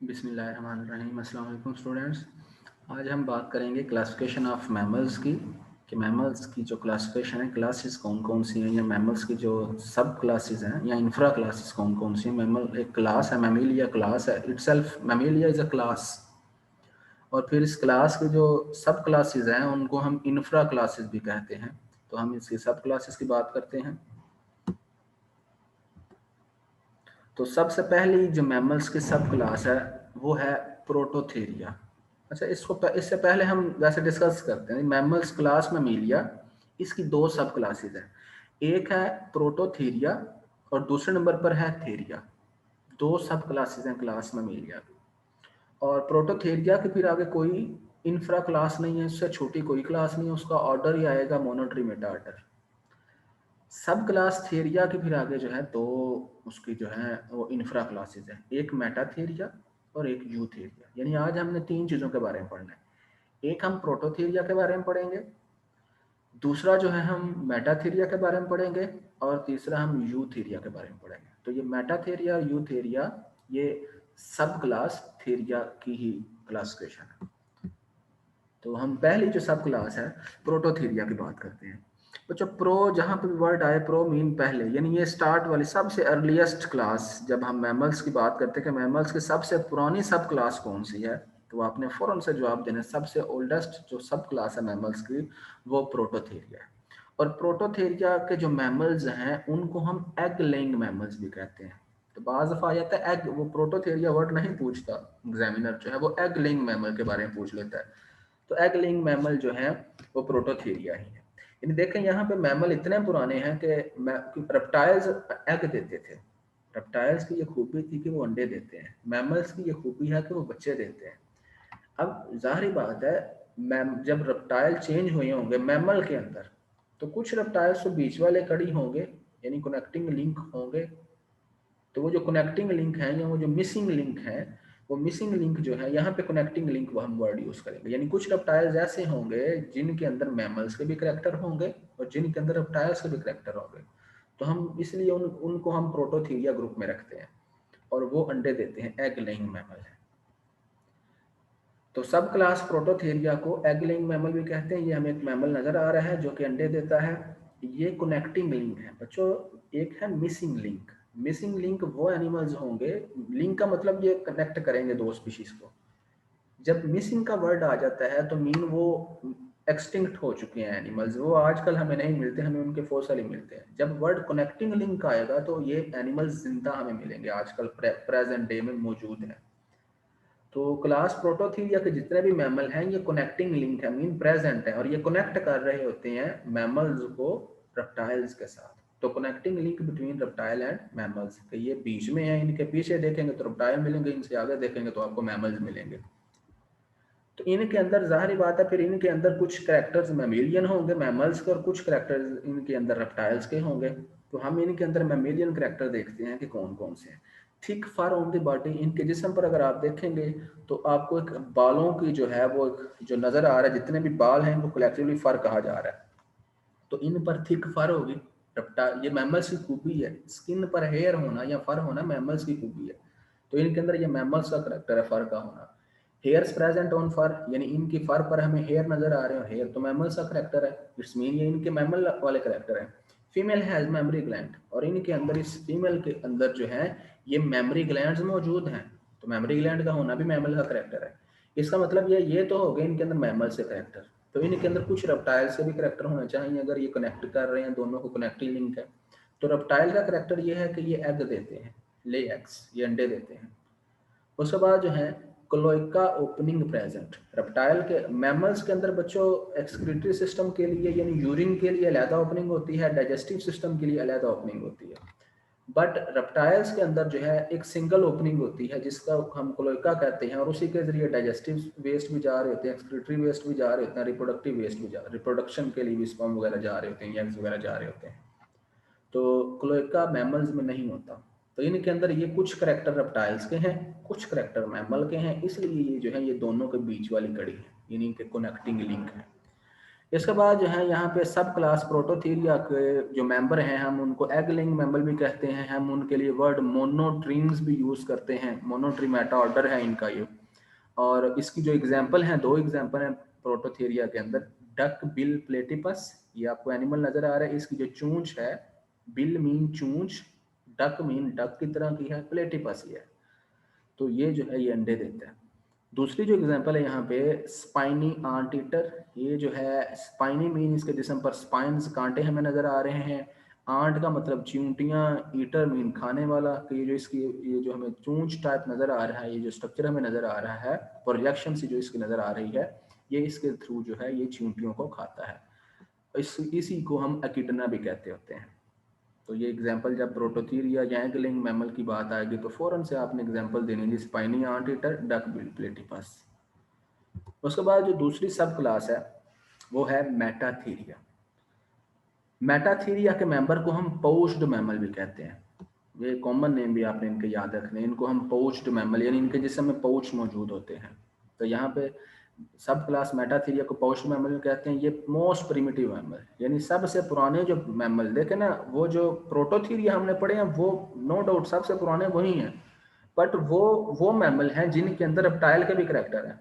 बिस्मिल्लाहिर्रहमानिर्रहीम। अस्सलाम वालेकुम स्टूडेंट्स। आज हम बात करेंगे क्लासिफिकेशन ऑफ मैमल्स की, कि मैमल्स की जो क्लासिफिकेशन है, क्लासेस कौन कौन सी हैं, या मैमल्स की जो सब क्लासेस हैं या इंफ्रा क्लासेस कौन कौन सी हैं। मैमल एक क्लास है, मैमिलिया क्लास है itself, Mammalia is a class. और फिर इस क्लास के जो सब क्लासेस हैं उनको हम इंफ्रा क्लासेस भी कहते हैं। तो हम इसकी सब क्लासेस की बात करते हैं। तो सबसे पहली जो मैमल्स की सब क्लास है वो है प्रोटोथेरिया। अच्छा, इससे पहले हम वैसे डिस्कस करते हैं मैमल्स क्लास मैमिलिया। इसकी दो सब क्लासेस हैं, एक है प्रोटोथेरिया और दूसरे नंबर पर है थेरिया। दो सब क्लासेस हैं क्लास मैमिलिया की। और प्रोटोथेरिया के फिर आगे कोई इंफ्रा क्लास नहीं है, उससे छोटी कोई क्लास नहीं है, उसका ऑर्डर ही आएगा मोनोट्रीमेटा ऑर्डर। सब क्लास थेरिया के फिर आगे जो है तो उसकी जो है वो इंफ्रा क्लासेस है, एक मेटाथेरिया और एक यूथेरिया। यानी आज हमने तीन चीज़ों के बारे में पढ़ना है। एक हम प्रोटोथेरिया के बारे में पढ़ेंगे, दूसरा जो है हम मेटाथेरिया के बारे में पढ़ेंगे, और तीसरा हम यूथेरिया के बारे में पढ़ेंगे। तो ये मेटाथेरिया और यूथेरिया ये सब क्लास थेरिया की ही क्लासिफिकेशन है। तो हम पहली जो सब क्लास है प्रोटोथेरिया की बात करते हैं। बच्चों, प्रो जहाँ पे भी वर्ड आए, प्रो मीन पहले, यानी ये स्टार्ट वाली सबसे अर्लीस्ट क्लास। जब हम मैमल्स की बात करते हैं कि मैमल्स की सबसे पुरानी सब क्लास कौन सी है, तो आपने फौरन से जवाब देना, सबसे ओल्डेस्ट जो सब क्लास है मैमल्स की वो प्रोटोथेरिया है। और प्रोटोथेरिया के जो मैमल्स हैं उनको हम एग लेइंग मैमल्स भी कहते हैं। तो बाज़ दफ़ा आ जाता है एग, वो प्रोटोथेरिया वर्ड नहीं पूछता एग्जामिनर, जो है वो एग लेइंग मैमल के बारे में पूछ लेता है। तो एग लेइंग मैमल जो है वो प्रोटोथेरिया ही है। यानी देखें यहाँ पे मैमल इतने पुराने हैं कि रेप्टाइल्स एग देते थे। रेप्टाइल्स की ये खूबी थी कि वो अंडे देते हैं, मैमल्स की ये खूबी है कि वो बच्चे देते हैं। अब जाहिर बात है, मैम जब रेप्टाइल चेंज हुए होंगे मैमल के अंदर, तो कुछ रेप्टाइल्स तो बीच वाले कड़ी होंगे, यानी कनेक्टिंग लिंक होंगे। तो वो जो कनेक्टिंग लिंक है या वो जो मिसिंग लिंक है, वो मिसिंग लिंक जो है यहाँ पे कनेक्टिंग लिंक वो हम वर्ड यूज करेंगे। यानी कुछ रेप्टाइल्स ऐसे होंगे जिनके अंदर मैमल्स के भी करेक्टर होंगे और जिनके अंदर रेप्टाइल्स के भी करेक्टर होंगे। तो हम इसलिए उनको हम प्रोटोथीरिया ग्रुप में रखते हैं, और वो अंडे देते हैं, एग लेइंग मैमल है। तो सब क्लास प्रोटोथेरिया को एग लेइंग मैमल भी कहते हैं। ये हमें एक मैमल नजर आ रहा है जो कि अंडे देता है। ये कनेक्टिंग लिंक है बच्चों। एक है मिसिंग लिंक। मिसिंग लिंक वो एनिमल्स होंगे, लिंक का मतलब ये कनेक्ट करेंगे दो स्पीशीज को। जब मिसिंग का वर्ड आ जाता है तो मीन वो एक्सटिंक्ट हो चुके हैं एनिमल्स, वो आजकल हमें नहीं मिलते, हमें उनके फॉसिल ही मिलते हैं। जब वर्ड कनेक्टिंग लिंक आएगा तो ये एनिमल्स जिंदा हमें मिलेंगे, आजकल प्रेजेंट डे में मौजूद हैं। तो क्लास प्रोटोथीरिया के जितने भी मैमल हैं ये कनेक्टिंग लिंक है, मीन प्रेजेंट है, और ये कनेक्ट कर रहे होते हैं मैमल्स को रेप्टाइल्स के साथ। तो connecting link between reptile and mammals के ये बीच में है। इनके पीछे देखेंगे तो रेप्टाइल मिलेंगे, इनसे आगे देखेंगे तो आपको मैमल्स मिलेंगे। तो इनके अंदर जाहिर बात है फिर इनके अंदर कुछ कैरेक्टर्स मैमेलियन होंगे मैमल्स के, और कुछ कैरेक्टर्स इनके अंदर रेप्टाइल्स के होंगे। तो हम इनके अंदर मैमेलियन कैरेक्टर देखते हैं कि कौन कौन से हैं। Thick fur on the body, इनके जिस्म पर अगर आप देखेंगे तो आपको एक बालों की जो है वो जो नजर आ रहा है, जितने भी बाल हैं वो कलेक्टिवली फर कहा जा रहा है। तो इन पर थिक फर होगी। ये मैमल्स की खूबी है, स्किन पर हेयर होना या फर होना मैमल्स की खूबी है। तो इनके अंदर ये मैमल्स का करेक्टर है, फर का होना। हेयर्स प्रेजेंट ऑन फर, यानी इनकी फर पर हमें हेयर नजर आ रहे हो, हेयर तो मैमल्स का करेक्टर है, इट्स मीन ये इनके मैमल वाले करेक्टर है। फीमेल हैज मेमोरी ग्लैंड, और इनके अंदर, इस फीमेल के अंदर जो है ये मेमोरी ग्लैंड्स मौजूद हैं। तो मेमोरी ग्लैंड का होना भी मैमल का करेक्टर है। इसका मतलब ये तो हो गए इनके अंदर मैमल से करेक्टर। तो इनके अंदर कुछ रेप्टाइल से भी करेक्टर होना चाहिए, अगर ये कनेक्ट कर रहे हैं, दोनों को कनेक्टिंग लिंक है। तो रेप्टाइल का करेक्टर ये है कि ये एग देते हैं, ले एग्स, ये अंडे देते हैं। उसके बाद जो है क्लोइका ओपनिंग प्रेजेंट, रेप्टाइल के, मैमल्स के अंदर बच्चों एक्सक्रीटरी सिस्टम के लिए यानी यूरिन के लिए अलग ओपनिंग होती है, डाइजेस्टिव सिस्टम के लिए अलग ओपनिंग होती है। बट रेप्टाइल्स के अंदर जो है एक सिंगल ओपनिंग होती है जिसका हम क्लोइका कहते हैं, और उसी के जरिए डाइजेस्टिव वेस्ट भी जा रहे होते हैं, एक्सक्रीटरी वेस्ट भी जा रहे होते हैं, रिप्रोडक्टिव वेस्ट भी जा, रिप्रोडक्शन के लिए भी स्पर्म वगैरह जा रहे होते हैं, एग्स वगैरह जा रहे होते हैं। तो क्लोइका मैमल्स में नहीं होता। तो इनके अंदर ये कुछ करेक्टर रेप्टाइल्स के हैं, कुछ करेक्टर मैमल के हैं, इसलिए ये जो है ये दोनों के बीच वाली कड़ी है, इन्हीं के कनेक्टिंग लिंक है। इसके बाद जो है यहाँ पे सब क्लास प्रोटोथीरिया के जो मेंबर हैं हम उनको एग लेइंग मेंबर भी कहते हैं। हम उनके लिए वर्ड मोनोट्रीम्स भी यूज़ करते हैं। मोनोट्रीमेटा ऑर्डर है इनका ये। और इसकी जो एग्जांपल हैं, दो एग्जांपल हैं प्रोटोथीरिया के अंदर। डक बिल प्लेटिपस, ये आपको एनिमल नजर आ रहा है। इसकी जो चूंच है, बिल मीन चूंच, डक मीन डक की तरह की है, प्लेटिपस ये है। तो ये जो है ये अंडे देता है। दूसरी जो एग्जांपल है यहाँ पे स्पाइनी आंट ईटर। ये जो है स्पाइनी मीन इसके जिस्म पर स्पाइन्स कांटे हमें नजर आ रहे हैं। आंट का मतलब चींटियां, ईटर मीन खाने वाला। तो ये जो इसकी ये जो हमें चूंच टाइप नजर आ रहा है, ये जो स्ट्रक्चर हमें नजर आ रहा है, प्रोजेक्शन सी जो इसकी नजर आ रही है, ये इसके थ्रू जो है ये चींटियों को खाता है। इसी को हम एकिडना भी कहते होते हैं। तो ये एग्जांपल जब प्रोटोथीरिया या एग-लेइंग मैमल की बात आएगी तो फौरन से आपने एग्जांपल देनी है, spiny ant eater, duck bill platypus. उसके बाद जो दूसरी सब क्लास है वो है मेटाथीरिया। मेटाथीरिया के मेंबर को हम पोच्ड मैमल भी कहते हैं। ये कॉमन नेम भी आपने इनके याद रखने, इनको हम पोच्ड मैमल यानी इनके जिस्म में पोच मौजूद होते हैं। तो यहाँ पे सब क्लास मेटाथीरिया को पोच्ड मैमल कहते हैं। ये मोस्ट प्रिमिटिव मैमल यानी सबसे पुराने जो मैमल देखे ना, वो जो प्रोटोथीरिया हमने पढ़े हैं वो नो डाउट सबसे पुराने वही हैं, बट वो मैमल हैं जिनके अंदर रेप्टाइल के भी करेक्टर है।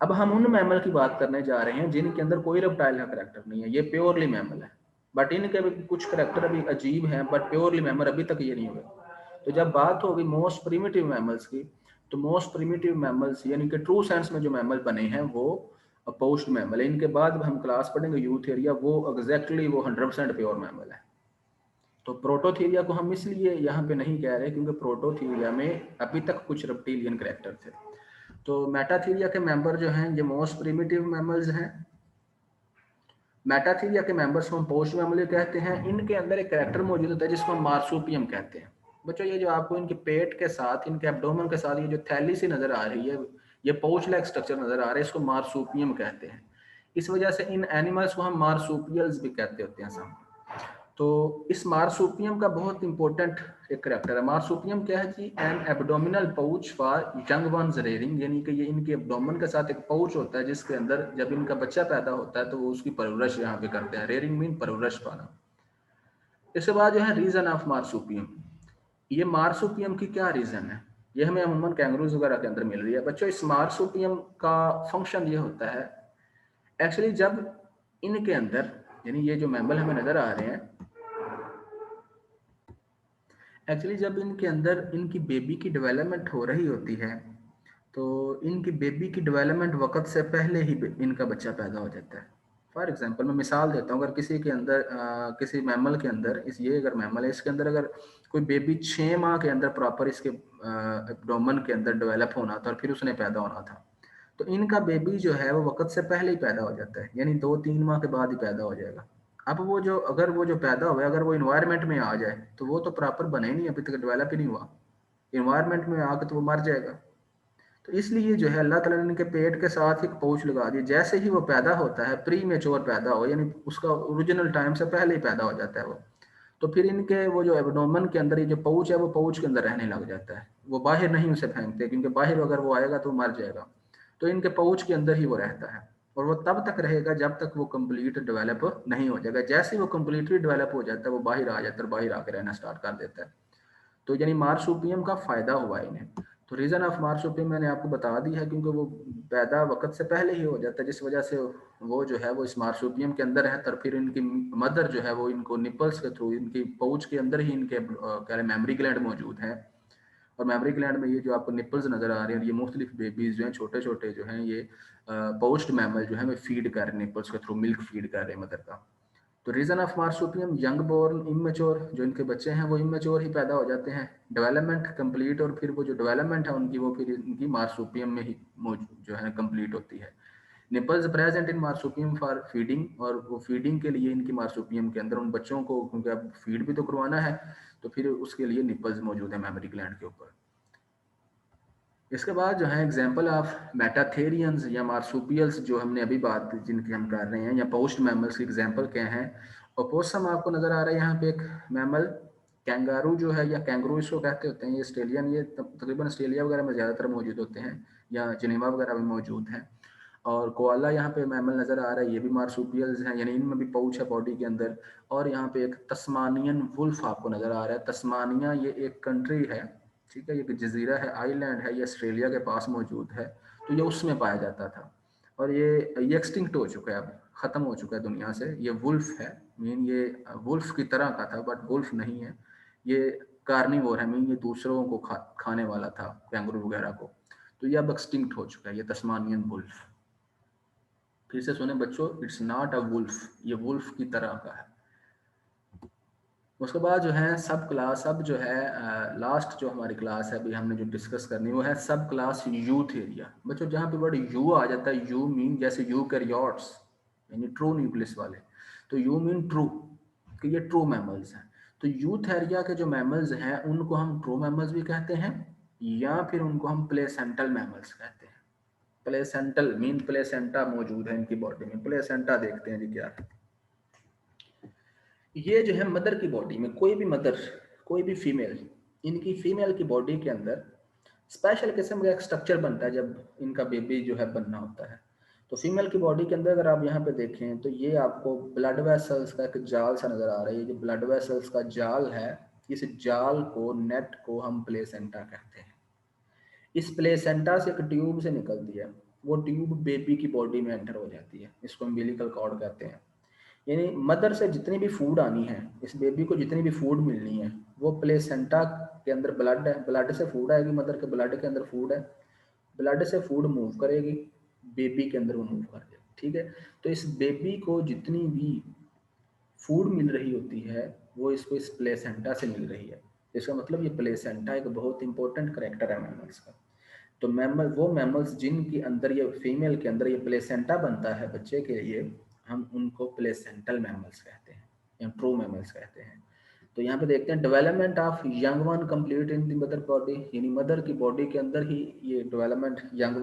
अब हम उन मैमल की बात करने जा रहे हैं जिनके अंदर कोई रेप्टाइल का करेक्टर नहीं है, ये प्योरली मैमल है। बट इनके भी कुछ करेक्टर अभी अजीब हैं, बट प्योरली मैमल अभी तक ये नहीं हुए। तो जब बात होगी मोस्ट प्रिमिटिव मैमल्स की, तो मोस्ट प्रिमिटिव मैमल्स यानी कि ट्रू सेंस में जो मैमल बने हैं वो पोस्ट मैमल है। इनके बाद हम क्लास पढ़ेंगे यूथेरिया, वो एग्जैक्टली वो 100% प्योर मैमल है। तो प्रोटोथीरिया को हम इसलिए यहाँ पे नहीं कह रहे क्योंकि प्रोटोथीरिया में अभी तक कुछ रेप्टिलियन करेक्टर थे। तो मेटाथीरिया के मेंबर जो हैं ये मोस्ट प्रिमिटिव मैमल्स हैं। मेटाथीरिया के मेंबर्स को हम पोस्ट मैमल कहते हैं। इनके अंदर एक कैरेक्टर मौजूद होता है जिसको हम मार्सुपियम कहते हैं। बच्चों ये जो आपको इनके पेट के साथ, इनके एब्डोमेन के साथ ये जो थैली सी नजर आ रही है, ये पाउच लाइक स्ट्रक्चर नजर आ रहा है, इसको मार्सुपियम कहते हैं। इस वजह से इन एनिमल्स को हम मार्सुपियल्स भी कहते होते हैं सामने। तो इस मार्सुपियम का बहुत इंपॉर्टेंट एक करेक्टर है। मार्सुपियम क्या है जी? An abdominal pouch for young ones rearing, यानी कि ये इनके एब्डोमेन के साथ एक पाउच होता है जिसके अंदर जब इनका बच्चा पैदा होता है तो वो उसकी परवरिश यहाँ पे करते हैं। रेयरिंग मीन परवरिश पाना। इसके बाद जो है रीजन ऑफ मार्सुपियम। ये मार्सुपियम की क्या रीजन है? ये हमें अमूमन कैंगरूज वगैरह के अंदर मिल रही है। बच्चों इस मार्सुपियम का फंक्शन ये होता है, एक्चुअली जब इनके अंदर यानी ये जो मैमल हमें नजर आ रहे हैं, एक्चुअली जब इनके अंदर इनकी बेबी की डेवलपमेंट हो रही होती है तो इनकी बेबी की डेवलपमेंट वक्त से पहले ही इनका बच्चा पैदा हो जाता है। फॉर एग्जांपल मैं मिसाल देता हूँ, अगर किसी के अंदर किसी मैमल के अंदर ये अगर मैमल है इसके अंदर अगर कोई बेबी 6 माह के अंदर प्रॉपर इसके एब्डोमेन के अंदर डेवलप होना था और फिर उसने पैदा होना था, तो इनका बेबी जो है वो वक्त से पहले ही पैदा हो जाता है, यानी 2-3 माह के बाद ही पैदा हो जाएगा। अब वो जो अगर वो जो पैदा हुआ अगर वो इन्वायरमेंट में आ जाए तो वो तो प्रॉपर बने ही नहीं, अभी तक डेवलप ही नहीं हुआ। इन्वायरमेंट में आके तो वो मर जाएगा। तो इसलिए जो है अल्लाह ताला ने इनके पेट के साथ ही एक pouch लगा दी। जैसे ही वो पैदा होता है, प्री मेच्योर पैदा हो यानी उसका ओरिजिनल टाइम से पहले ही पैदा हो जाता है वो, तो फिर इनके वो जो एब्डोमेन के अंदर ये जो pouch है वो pouch के अंदर रहने लग जाता है। वो बाहर नहीं उसे फेंकते क्योंकि बाहर अगर वो आएगा तो मर जाएगा। तो इनके pouch के अंदर ही वो रहता है और वो तब तक रहेगा जब तक वो कंप्लीट डेवलप नहीं हो जाएगा। जैसे ही वो कंप्लीटली डेवलप हो जाता है वो बाहर आ जाता है, बाहर आकर रहना स्टार्ट कर देता है। तो यानी मार्सुपियम का फायदा हुआ इन्हें। तो रीजन ऑफ मार्सुपियम मैंने आपको बता दी है क्योंकि वो पैदा वक्त से पहले ही हो जाता है, जिस वजह से वो जो है वो इस मार्सुपियम के अंदर है। तो फिर इनकी मदर जो है वो इनको निपल्स के थ्रू इनकी पाउच के अंदर ही इनके क्या मेमोरी ग्लैंड मौजूद है। और मेमोरी ग्लैंड में ये जो आपको निपल्स नजर आ रहे हैं, ये मुख्तलिफ बेबीज जो हैं छोटे छोटे जो हैं ये पोस्ट मैमल जो है वो फीड कर रहे हैं, निपल्स के थ्रू मिल्क फीड कर रहे हैं मदर का। तो reason of marsupium young born immature, जो इनके बच्चे हैं वो इमेच्योर ही पैदा हो जाते हैं। डेवलपमेंट कंप्लीट, और फिर वो जो डेवलपमेंट है उनकी वो फिर इनकी मार्सुपियम में ही जो है कंप्लीट होती है। Nipples present in marsupium for feeding, और वो फीडिंग के लिए इनकी मार्सुपियम के अंदर उन बच्चों को, क्योंकि अब फीड भी तो करवाना है, तो फिर उसके लिए निपल्स मौजूद है मेमोरी ग्लैंड के ऊपर। इसके बाद जो है एग्जाम्पल ऑफ मेटाथेरियंस या मार्सुपियल्स जो हमने अभी बात जिनकी हम कर रहे हैं, या पोस्ट मैमल्स की एग्जाम्पल क्या हैं? ओपोसम आपको नजर आ रहा है यहाँ पे एक मैमल। कैंगारू जो है या कैंगरू इसको कहते होते हैं, ये ऑस्ट्रेलियन, ये तकरीबन ऑस्ट्रेलिया वगैरह में ज़्यादातर मौजूद होते हैं या जिनेवा वगैरह में मौजूद हैं। और कोआला यहाँ पे मैमल नज़र आ रहा है, ये भी मार्सुपियल्स हैं, यानी इनमें भी पाउच है बॉडी के अंदर। और यहाँ पे एक तस्मानियन वुल्फ आपको नज़र आ रहा है। तस्मानिया ये एक कंट्री है, ठीक है, ये एक जजीरा है, आइलैंड है, ये ऑस्ट्रेलिया के पास मौजूद है, तो ये उसमें पाया जाता था। और ये एक्सटिंक्ट हो चुका है, अब ख़त्म हो चुका है दुनिया से। ये वुल्फ है, मीन ये वुल्फ की तरह का था बट वुल्फ नहीं है, ये कार्निवोर है, मीन ये दूसरों को खाने वाला था, कैंगरू वगैरह को। तो ये अब एक्सटिंक्ट हो चुका है, ये तस्मानियन वुल्फ। फिर से सुने बच्चों, इट्स नॉट अ वुल्फ, ये वुल्फ की तरह का है। उसके बाद जो है सब क्लास, अब जो है लास्ट जो हमारी क्लास है अभी हमने जो डिस्कस करनी वो है सब क्लास यूथ एरिया। बच्चों जहाँ पे वर्ड यू आ जाता है, यू मीन जैसे यूकैरियोट्स यानी ट्रू न्यूक्लियस वाले, तो यू मीन ट्रू, कि ये ट्रू मैमल्स हैं। तो यूथ एरिया के जो मैमल्स हैं उनको हम ट्रू मैमल्स भी कहते हैं, या फिर उनको हम प्लेसेंटल मैमल्स कहते हैं। प्लेसेंटल मीन प्लेसेंटा मौजूद है इनकी बॉडी में। प्लेसेंटा देखते हैं जी क्या है। ये जो है मदर की बॉडी में, कोई भी मदर, कोई भी फीमेल, इनकी फीमेल की बॉडी के अंदर स्पेशल किस्म का एक स्ट्रक्चर बनता है जब इनका बेबी जो है बनना होता है। तो फीमेल की बॉडी के अंदर अगर आप यहाँ पे देखें तो ये आपको ब्लड वेसल्स का एक जाल सा नजर आ रहा है। ये जो ब्लड वेसल्स का जाल है, इस जाल को, नेट को हम प्लेसेंटा कहते हैं। इस प्लेसेंटा से एक ट्यूब से निकलती है, वो ट्यूब बेबी की बॉडी में एंटर हो जाती है, इसको अम्बिलिकल कॉर्ड कहते हैं। यानी मदर से जितनी भी फूड आनी है, इस बेबी को जितनी भी फूड मिलनी है, वो प्लेसेंटा के अंदर ब्लड है, ब्लड से फूड आएगी, मदर के ब्लड के अंदर फूड है, ब्लड से फूड मूव करेगी, बेबी के अंदर वो मूव कर जाएगी, ठीक है। तो इस बेबी को जितनी भी फूड मिल रही होती है वो इसको इस प्लेसेंटा से मिल रही है। इसका मतलब ये प्लेसेंटा एक बहुत इंपॉर्टेंट करेक्टर है मैमल्स का। तो मैमल, वो मैमल्स जिनके अंदर ये फीमेल के अंदर ये प्लेसेंटा बनता है बच्चे के लिए, हम उनको प्लेसेंटल मैमल्स कहते हैं या ट्रू मैमल्स कहते हैं। तो यहाँ पे देखते हैं development of young one complete in the mother body, यानी मदर की बॉडी के अंदर ही ये डेवलपमेंट, यंग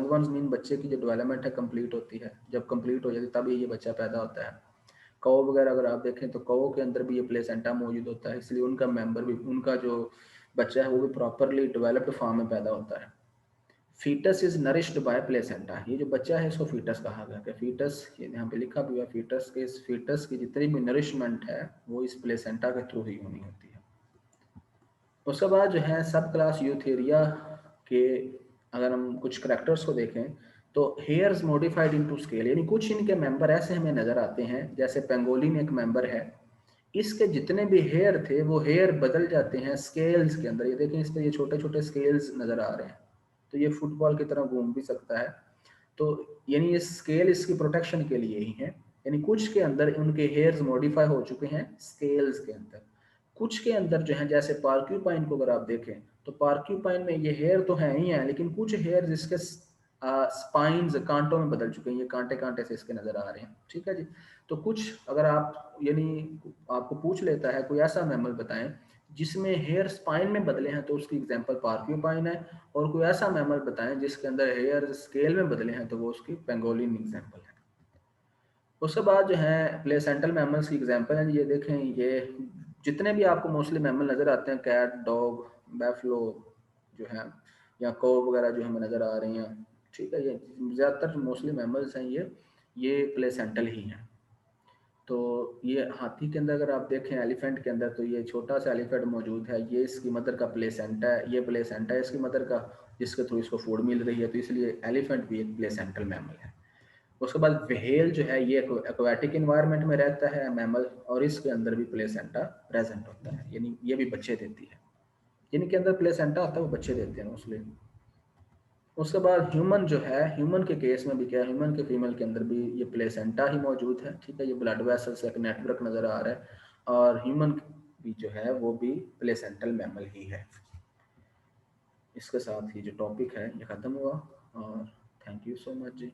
वंस मीन बच्चे की जो डेवलपमेंट है कंप्लीट होती है। जब कंप्लीट हो जाती है तभी ये बच्चा पैदा होता है। कौ वगैरह अगर आप देखें तो कौ के अंदर भी ये प्लेसेंटा मौजूद होता है, इसलिए उनका मेंबर भी, उनका जो बच्चा है वो भी प्रॉपरली डेवलप्ड फॉर्म में पैदा होता है। Foetus is nourished by placenta, ये जो बच्चा है इसको फीटस कहा गया है। फीटस यहाँ पे लिखा भी है फीटस के, इस फीटस की जितनी भी नरिशमेंट है वो इस प्लेसेंटा के थ्रू ही होनी होती है। उसके बाद जो है सब क्लास यूथेरिया के अगर हम कुछ करेक्टर्स को देखें तो हेयर्स मॉडिफाइड इनटू स्केल, यानी कुछ इनके मेंबर ऐसे हमें नजर आते हैं, जैसे पेंगोलिन एक मेंबर है, इसके जितने भी हेयर थे वो हेयर बदल जाते हैं स्केल्स के अंदर। ये देखें इस पर ये छोटे छोटे स्केल्स नजर आ रहे हैं, तो ये फुटबॉल की तरह घूम भी सकता है। तो यानी ये स्केल इसकी प्रोटेक्शन के लिए ही है। यानी कुछ के अंदर उनके हेयर्स मॉडिफाई हो चुके हैं स्केल्स के अंदर, कुछ के अंदर जो है जैसे पार्क्यूपाइन को अगर आप देखें तो पार्क्यूपाइन में ये हेयर तो है ही है, लेकिन कुछ हेयर इसके स्पाइन्स, कांटों में बदल चुके हैं, ये कांटे कांटे से इसके नजर आ रहे हैं, ठीक है जी। तो कुछ अगर आप, यानी आपको पूछ लेता है कोई ऐसा मैमल बताएं जिसमें हेयर स्पाइन में बदले हैं, तो उसकी एग्जांपल पार्क्यूपाइन है। और कोई ऐसा मैमल बताएं जिसके अंदर हेयर स्केल में बदले हैं, तो वो उसकी पेंगोलिन एग्जांपल है। उसके बाद जो है प्लेसेंटल मैमल्स की एग्जांपल है, ये देखें, ये जितने भी आपको मोस्टली मैमल नज़र आते हैं, कैट, डॉग, बैफलो जो है, या कौ वगैरह जो हमें नज़र आ रही हैं, ठीक है, ये ज़्यादातर मोस्टली मैमल्स हैं, ये प्लेसेंटल ही हैं। तो ये हाथी के अंदर अगर आप देखें, एलिफेंट के अंदर, तो ये छोटा सा एलिफेंट मौजूद है, ये इसकी मदर का प्लेसेंटा है, ये प्लेसेंटा है इसकी मदर का, जिसके थ्रू इसको फूड मिल रही है, तो इसलिए एलिफेंट भी एक प्लेसेंटल मैमल है। उसके बाद व्हेल जो है ये एक्वाटिक इन्वायरमेंट में रहता है मैमल, और इसके अंदर भी प्लेसेंटा प्रेजेंट होता है, यानी ये भी बच्चे देती है। जिनके अंदर प्लेसेंटा आता है वो बच्चे देते हैं मोस्टली। उसके बाद ह्यूमन जो है, ह्यूमन के केस में भी क्या, ह्यूमन के फीमेल के अंदर भी ये प्लेसेंटा ही मौजूद है, ठीक है, ये ब्लड वेसल से एक नेटवर्क नज़र आ रहा है, और ह्यूमन भी जो है वो भी प्लेसेंटल मैमल ही है। इसके साथ ही जो टॉपिक है ये ख़त्म हुआ, और thank you so much ji.